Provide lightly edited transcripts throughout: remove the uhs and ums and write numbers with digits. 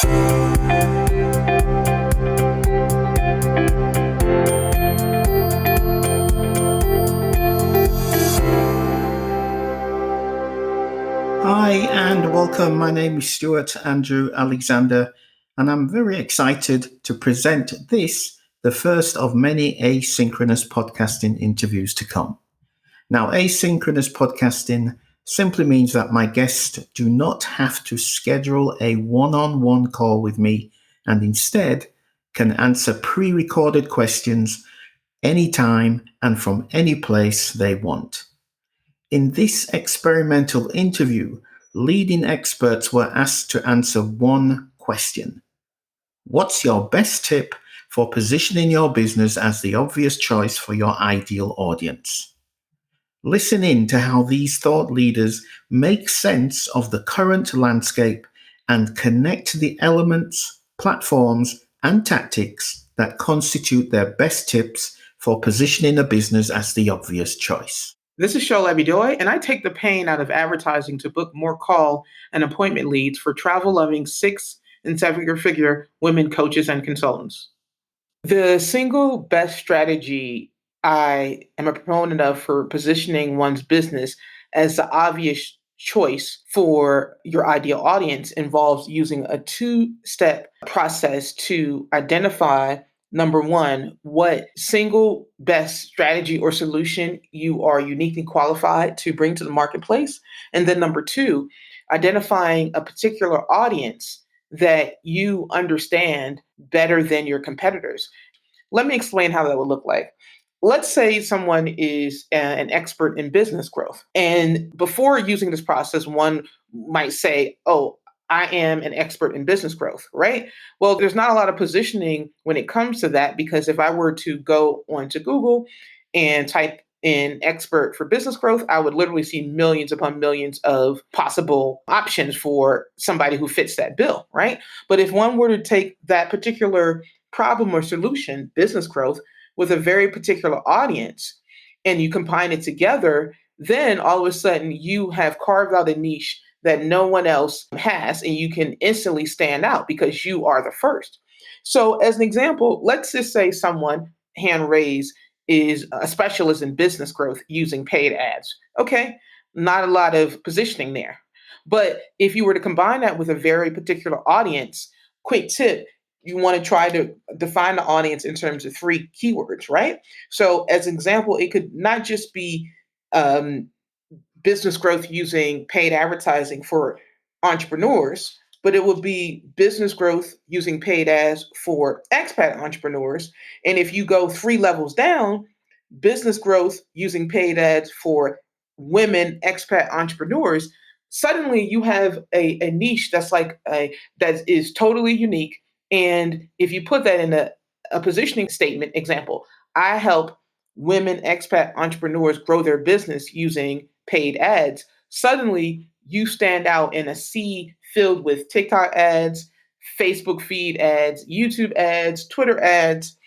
Hi and welcome. My name is Stewart Andrew Alexander, and I'm very excited to present this, the first of many asynchronous podcasting interviews to come. Now, asynchronous podcasting simply means that my guests do not have to schedule a one-on-one call with me and instead can answer pre-recorded questions anytime and from any place they want. In this experimental interview, leading experts were asked to answer one question. What's your best tip for positioning your business as the obvious choice for your ideal audience? Listen in to how these thought leaders make sense of the current landscape and connect the elements, platforms, and tactics that constitute their best tips for positioning a business as the obvious choice. This is Shola Abidoye, and I take the pain out of advertising to book more call and appointment leads for travel-loving 6- and 7-figure women coaches and consultants. The single best strategy I am a proponent of for positioning one's business as the obvious choice for your ideal audience involves using a 2-step process to identify, number one, what single best strategy or solution you are uniquely qualified to bring to the marketplace. And then number two, identifying a particular audience that you understand better than your competitors. Let me explain how that would look like. Let's say someone is an expert in business growth. And before using this process, one might say, oh, I am an expert in business growth, right? Well, there's not a lot of positioning when it comes to that, because if I were to go onto Google and type in expert for business growth, I would literally see millions upon millions of possible options for somebody who fits that bill, right? But if one were to take that particular problem or solution, business growth, with a very particular audience, and you combine it together, then all of a sudden you have carved out a niche that no one else has, and you can instantly stand out because you are the first. So as an example, let's just say someone, hand raised, is a specialist in business growth using paid ads. Okay, not a lot of positioning there. But if you were to combine that with a very particular audience, quick tip, you want to try to define the audience in terms of 3 keywords, right? So as an example, it could not just be business growth using paid advertising for entrepreneurs, but it would be business growth using paid ads for expat entrepreneurs. And if you go 3 levels down, business growth using paid ads for women expat entrepreneurs, suddenly you have a niche that is totally unique. And if you put that in a positioning statement, example, I help women expat entrepreneurs grow their business using paid ads, suddenly you stand out in a sea filled with TikTok ads, Facebook feed ads, YouTube ads, Twitter ads,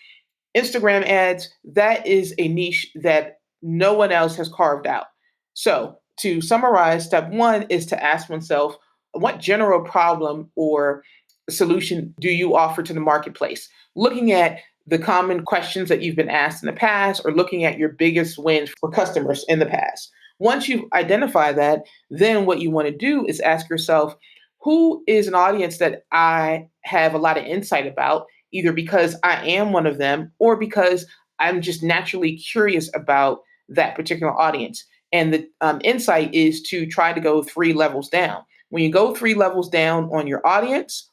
Instagram ads. That is a niche that no one else has carved out. So to summarize, step 1 is to ask oneself, what general problem or solution do you offer to the marketplace? Looking at the common questions that you've been asked in the past, or looking at your biggest wins for customers in the past. Once you identify that, then what you want to do is ask yourself, who is an audience that I have a lot of insight about, either because I am one of them or because I'm just naturally curious about that particular audience. And the insight is to try to go 3 levels down. When you go 3 levels down on your audience,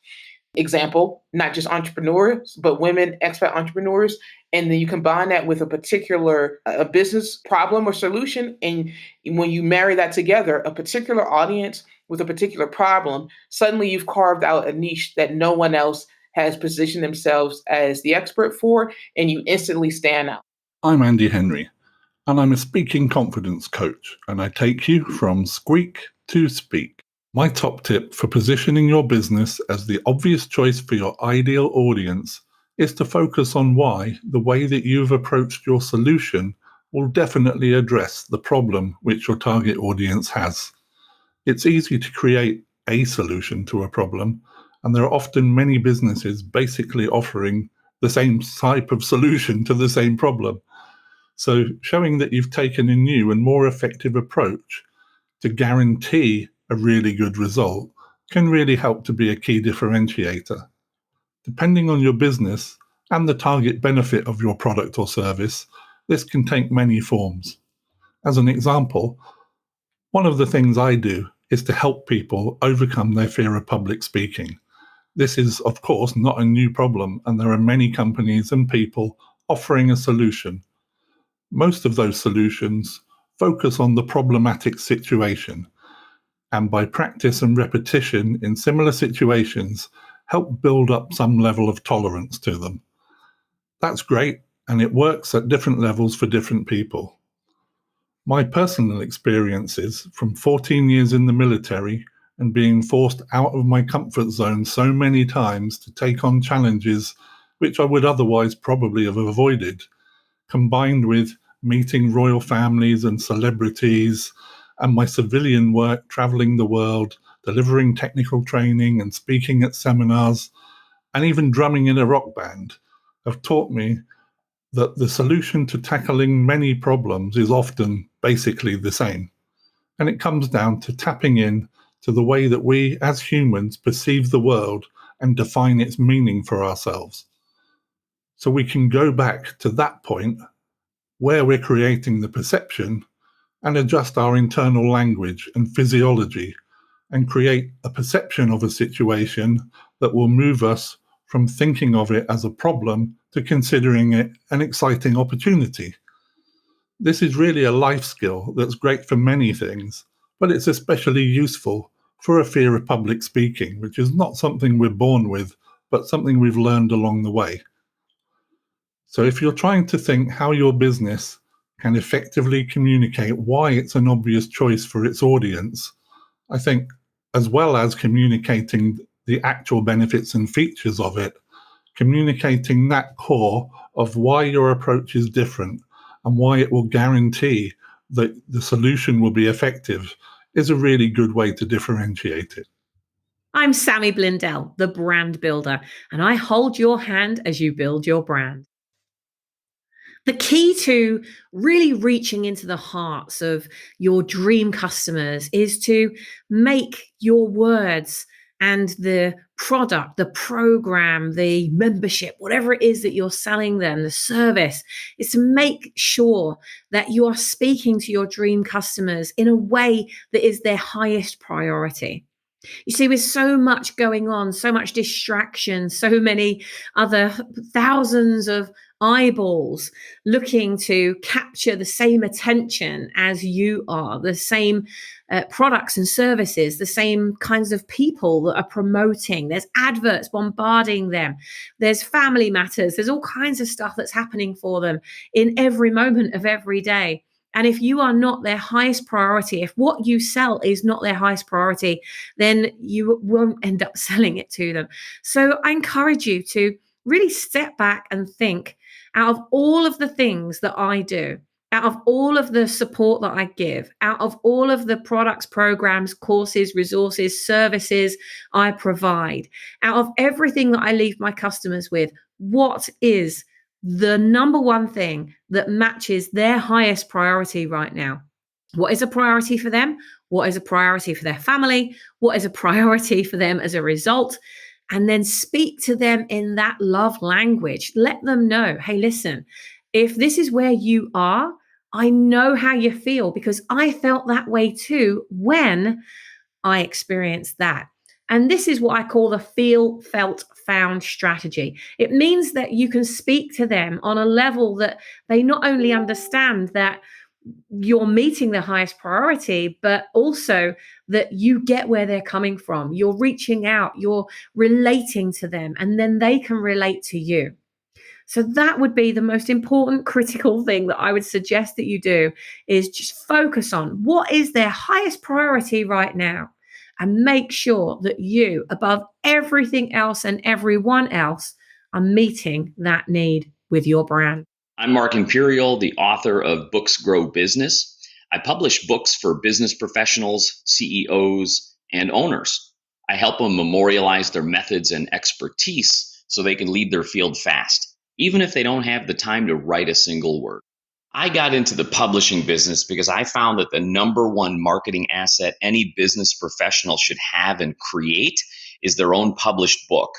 example, not just entrepreneurs, but women expat entrepreneurs, and then you combine that with a particular a business problem or solution, and when you marry that together, a particular audience with a particular problem, suddenly you've carved out a niche that no one else has positioned themselves as the expert for, and you instantly stand out. I'm Andy Henry, and I'm a speaking confidence coach, and I take you from squeak to speak. My top tip for positioning your business as the obvious choice for your ideal audience is to focus on why the way that you've approached your solution will definitely address the problem which your target audience has. It's easy to create a solution to a problem, And there are often many businesses basically offering the same type of solution to the same problem. So showing that you've taken a new and more effective approach to guarantee a really good result can really help to be a key differentiator. Depending on your business and the target benefit of your product or service, this can take many forms. As an example, one of the things I do is to help people overcome their fear of public speaking. This is, of course, not a new problem, and there are many companies and people offering a solution. Most of those solutions focus on the problematic situation, and by practice and repetition in similar situations, help build up some level of tolerance to them. That's great, and it works at different levels for different people. My personal experiences from 14 years in the military and being forced out of my comfort zone so many times to take on challenges which I would otherwise probably have avoided, combined with meeting royal families and celebrities, and my civilian work traveling the world, delivering technical training and speaking at seminars, and even drumming in a rock band, have taught me that the solution to tackling many problems is often basically the same. And it comes down to tapping in to the way that we as humans perceive the world and define its meaning for ourselves. So we can go back to that point where we're creating the perception and adjust our internal language and physiology and create a perception of a situation that will move us from thinking of it as a problem to considering it an exciting opportunity. This is really a life skill that's great for many things, but it's especially useful for a fear of public speaking, which is not something we're born with, but something we've learned along the way. So if you're trying to think how your business can effectively communicate why it's an obvious choice for its audience, I think as well as communicating the actual benefits and features of it, communicating that core of why your approach is different and why it will guarantee that the solution will be effective is a really good way to differentiate it. I'm Sammy Blindell, the brand builder, and I hold your hand as you build your brand. The key to really reaching into the hearts of your dream customers is to make your words and the product, the program, the membership, whatever it is that you're selling them, the service, is to make sure that you are speaking to your dream customers in a way that is their highest priority. You see, with so much going on, so much distraction, so many other thousands of eyeballs looking to capture the same attention as you are, the same products and services, the same kinds of people that are promoting. There's adverts bombarding them. There's family matters. There's all kinds of stuff that's happening for them in every moment of every day. And if you are not their highest priority, if what you sell is not their highest priority, then you won't end up selling it to them. So I encourage you to really step back and think, out of all of the things that I do, out of all of the support that I give, out of all of the products, programs, courses, resources, services I provide, out of everything that I leave my customers with, what is the number one thing that matches their highest priority right now? What is a priority for them? What is a priority for their family? What is a priority for them as a result? And then speak to them in that love language. Let them know, hey, listen, if this is where you are, I know how you feel because I felt that way too when I experienced that. And this is what I call the feel, felt, found strategy. It means that you can speak to them on a level that they not only understand that you're meeting their highest priority, but also that you get where they're coming from. You're reaching out, you're relating to them, and then they can relate to you. So that would be the most important critical thing that I would suggest that you do, is just focus on what is their highest priority right now, and make sure that you, above everything else and everyone else, are meeting that need with your brand. I'm Mark Imperial, the author of Books Grow Business. I publish books for business professionals, CEOs, and owners. I help them memorialize their methods and expertise so they can lead their field fast, even if they don't have the time to write a single word. I got into the publishing business because I found that the number one marketing asset any business professional should have and create is their own published book.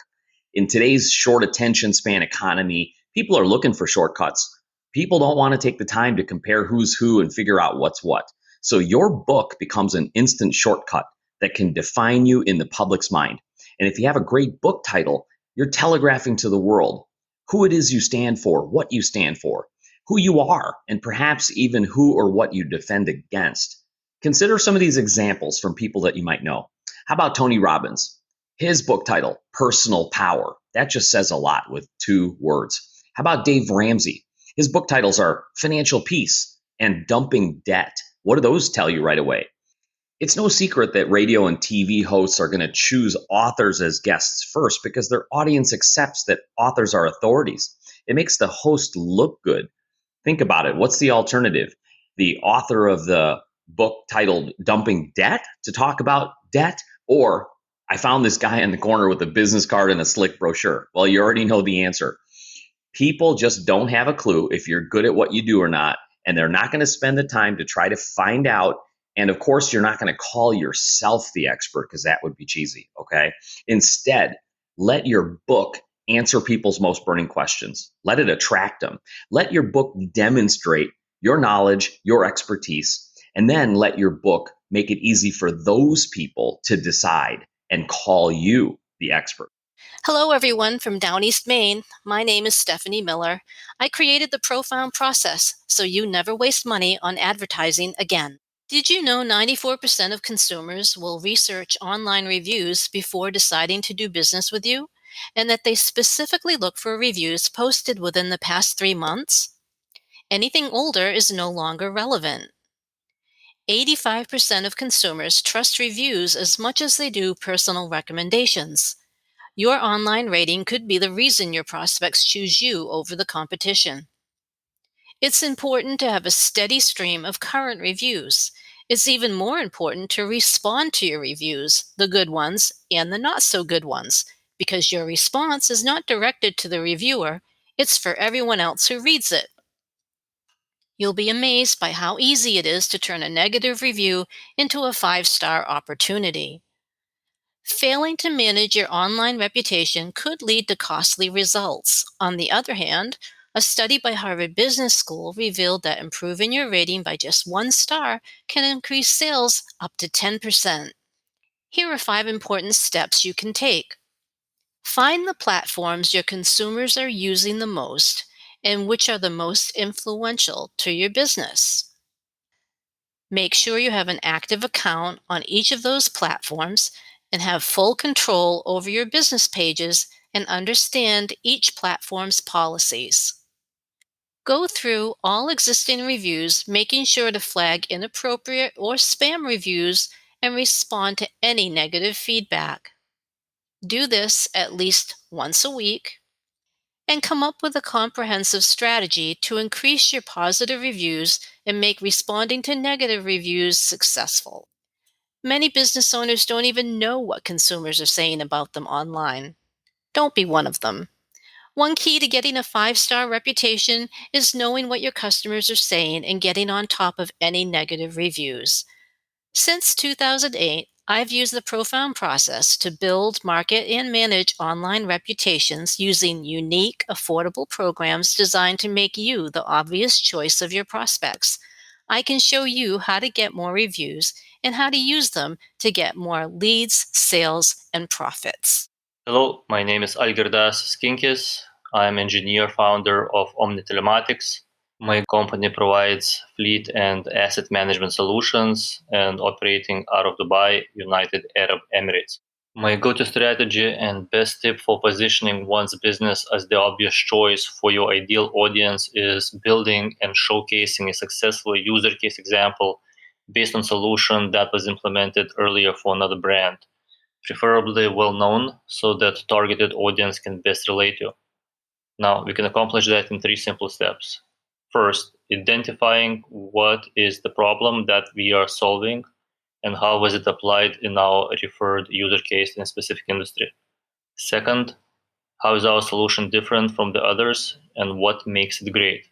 In today's short attention span economy, people are looking for shortcuts. People don't want to take the time to compare who's who and figure out what's what. So your book becomes an instant shortcut that can define you in the public's mind. And if you have a great book title, you're telegraphing to the world who it is you stand for, what you stand for, who you are, and perhaps even who or what you defend against. Consider some of these examples from people that you might know. How about Tony Robbins? His book title, Personal Power. That just says a lot with 2 words. How about Dave Ramsey? His book titles are Financial Peace and Dumping Debt. What do those tell you right away? It's no secret that radio and TV hosts are going to choose authors as guests first because their audience accepts that authors are authorities. It makes the host look good. Think about it. What's the alternative? The author of the book titled Dumping Debt to talk about debt? Or I found this guy in the corner with a business card and a slick brochure. Well, you already know the answer. People just don't have a clue if you're good at what you do or not, and they're not going to spend the time to try to find out. And of course, you're not going to call yourself the expert because that would be cheesy, okay? Instead, let your book answer people's most burning questions. Let it attract them. Let your book demonstrate your knowledge, your expertise, and then let your book make it easy for those people to decide and call you the expert. Hello, everyone from Down East Maine. My name is Stephanie Miller. I created the Profound Process so you never waste money on advertising again. Did you know 94% of consumers will research online reviews before deciding to do business with you, and that they specifically look for reviews posted within the past 3 months? Anything older is no longer relevant. 85% of consumers trust reviews as much as they do personal recommendations. Your online rating could be the reason your prospects choose you over the competition. It's important to have a steady stream of current reviews. It's even more important to respond to your reviews, the good ones and the not so good ones, because your response is not directed to the reviewer, it's for everyone else who reads it. You'll be amazed by how easy it is to turn a negative review into a 5-star opportunity. Failing to manage your online reputation could lead to costly results. On the other hand, a study by Harvard Business School revealed that improving your rating by just 1 star can increase sales up to 10%. Here are 5 important steps you can take. Find the platforms your consumers are using the most and which are the most influential to your business. Make sure you have an active account on each of those platforms and have full control over your business pages and understand each platform's policies. Go through all existing reviews, making sure to flag inappropriate or spam reviews and respond to any negative feedback. Do this at least once a week and come up with a comprehensive strategy to increase your positive reviews and make responding to negative reviews successful. Many business owners don't even know what consumers are saying about them online. Don't be one of them. One key to getting a 5-star reputation is knowing what your customers are saying and getting on top of any negative reviews. Since 2008, I've used the Profound Process to build, market, and manage online reputations using unique, affordable programs designed to make you the obvious choice of your prospects. I can show you how to get more reviews and how to use them to get more leads, sales, and profits. Hello, my name is Algirdas Skinkys. I'm engineer founder of Omni Telematics. My company provides fleet and asset management solutions and operating out of Dubai, United Arab Emirates. My go-to strategy and best tip for positioning one's business as the obvious choice for your ideal audience is building and showcasing a successful user case example based on solution that was implemented earlier for another brand, preferably well-known so that targeted audience can best relate to. Now, we can accomplish that in 3 simple steps. First, identifying what is the problem that we are solving and how was it applied in our referred user case in a specific industry? Second, how is our solution different from the others and what makes it great?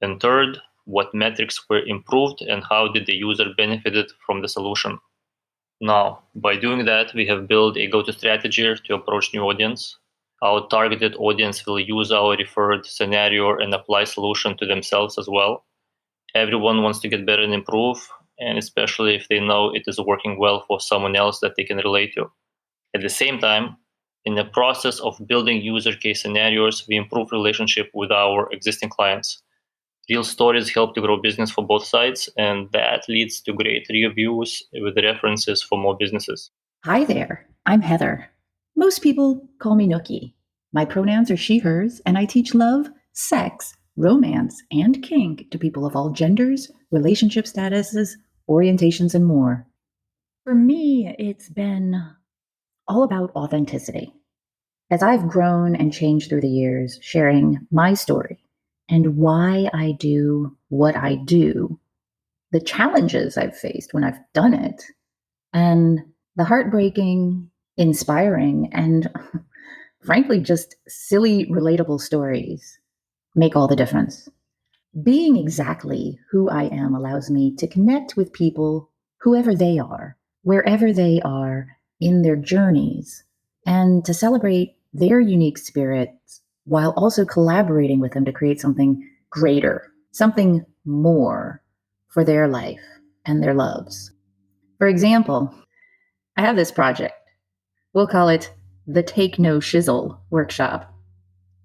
And third, what metrics were improved and how did the user benefited from the solution? Now, by doing that, we have built a go-to strategy to approach new audience. Our targeted audience will use our referred scenario and apply solution to themselves as well. Everyone wants to get better and improve, and especially if they know it is working well for someone else that they can relate to. At the same time, in the process of building user case scenarios, we improve relationship with our existing clients. Real stories help to grow business for both sides, and that leads to great reviews with references for more businesses. Hi there, I'm Heather. Most people call me Nookie. My pronouns are she, hers, and I teach love, sex, romance, and kink to people of all genders, relationship statuses, orientations, and more. For me, it's been all about authenticity. As I've grown and changed through the years, sharing my story and why I do what I do, the challenges I've faced when I've done it, and the heartbreaking, inspiring, and frankly, just silly, relatable stories make all the difference. Being exactly who I am allows me to connect with people, whoever they are, wherever they are in their journeys, and to celebrate their unique spirits while also collaborating with them to create something greater, something more for their life and their loves. For example, I have this project. We'll call it the Take No Shizzle workshop.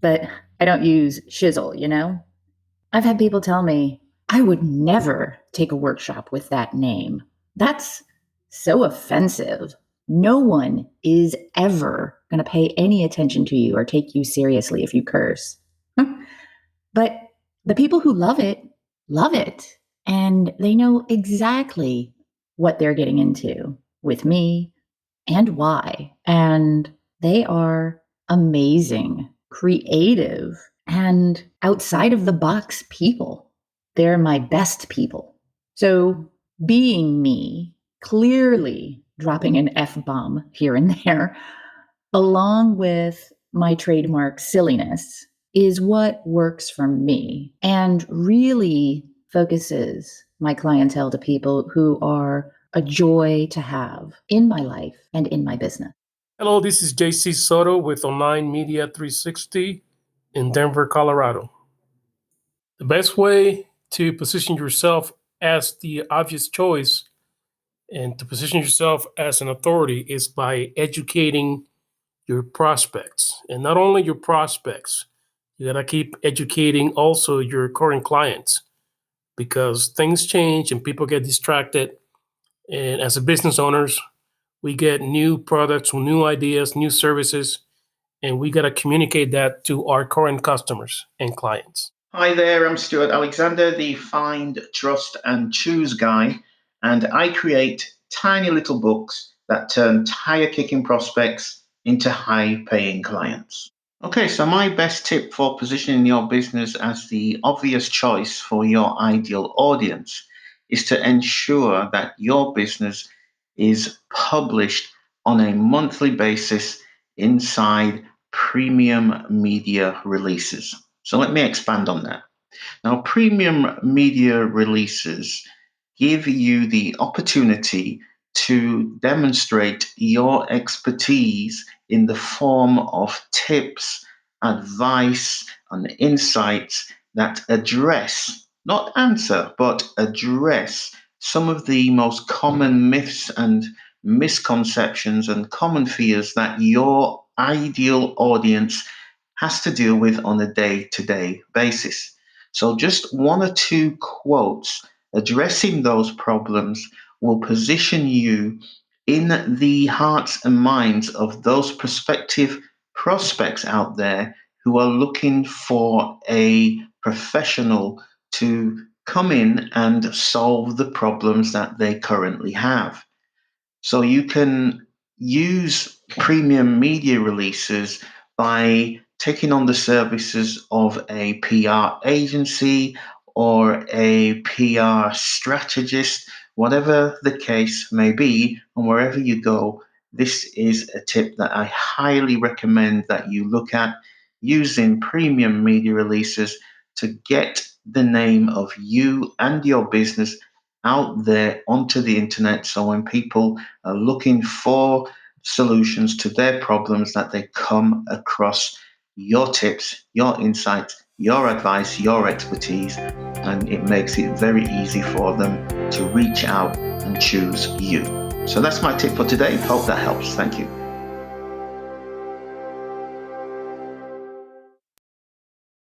But I don't use shizzle, you know? I've had people tell me, I would never take a workshop with that name. That's so offensive. No one is ever going to pay any attention to you or take you seriously if you curse. But the people who love it, and they know exactly what they're getting into with me and why. And they are amazing, creative, and outside of the box people. They're my best people. So being me, clearly dropping an F-bomb here and there, along with my trademark silliness, is what works for me and really focuses my clientele to people who are a joy to have in my life and in my business. Hello, this is JC Soto with Online Media 360 in Denver, Colorado. The best way to position yourself as the obvious choice and to position yourself as an authority is by educating your prospects. And not only your prospects, you gotta keep educating also your current clients because things change and people get distracted. And as a business owners, we get new products, new ideas, new services, and we got to communicate that to our current customers and clients. Hi there, I'm Stewart Alexander, the Find, Trust and Choose guy, and I create tiny little books that turn tire-kicking prospects into high-paying clients. Okay, so my best tip for positioning your business as the obvious choice for your ideal audience is to ensure that your business is published on a monthly basis inside premium media releases. So let me expand on that. Now, premium media releases give you the opportunity to demonstrate your expertise in the form of tips, advice, and insights that address, not answer, but address some of the most common myths and misconceptions and common fears that your ideal audience has to deal with on a day-to-day basis. So just one or two quotes addressing those problems will position you in the hearts and minds of those prospective prospects out there who are looking for a professional to come in and solve the problems that they currently have. So you can use premium media releases by taking on the services of a PR agency or a PR strategist whatever the case may be, and wherever you go, this is a tip that I highly recommend that you look at, using premium media releases to get the name of you and your business out there onto the internet. So when people are looking for solutions to their problems, that they come across your tips, your insights, your advice, your expertise, and it makes it very easy for them to reach out and choose you. So that's my tip for today. Hope that helps. Thank you.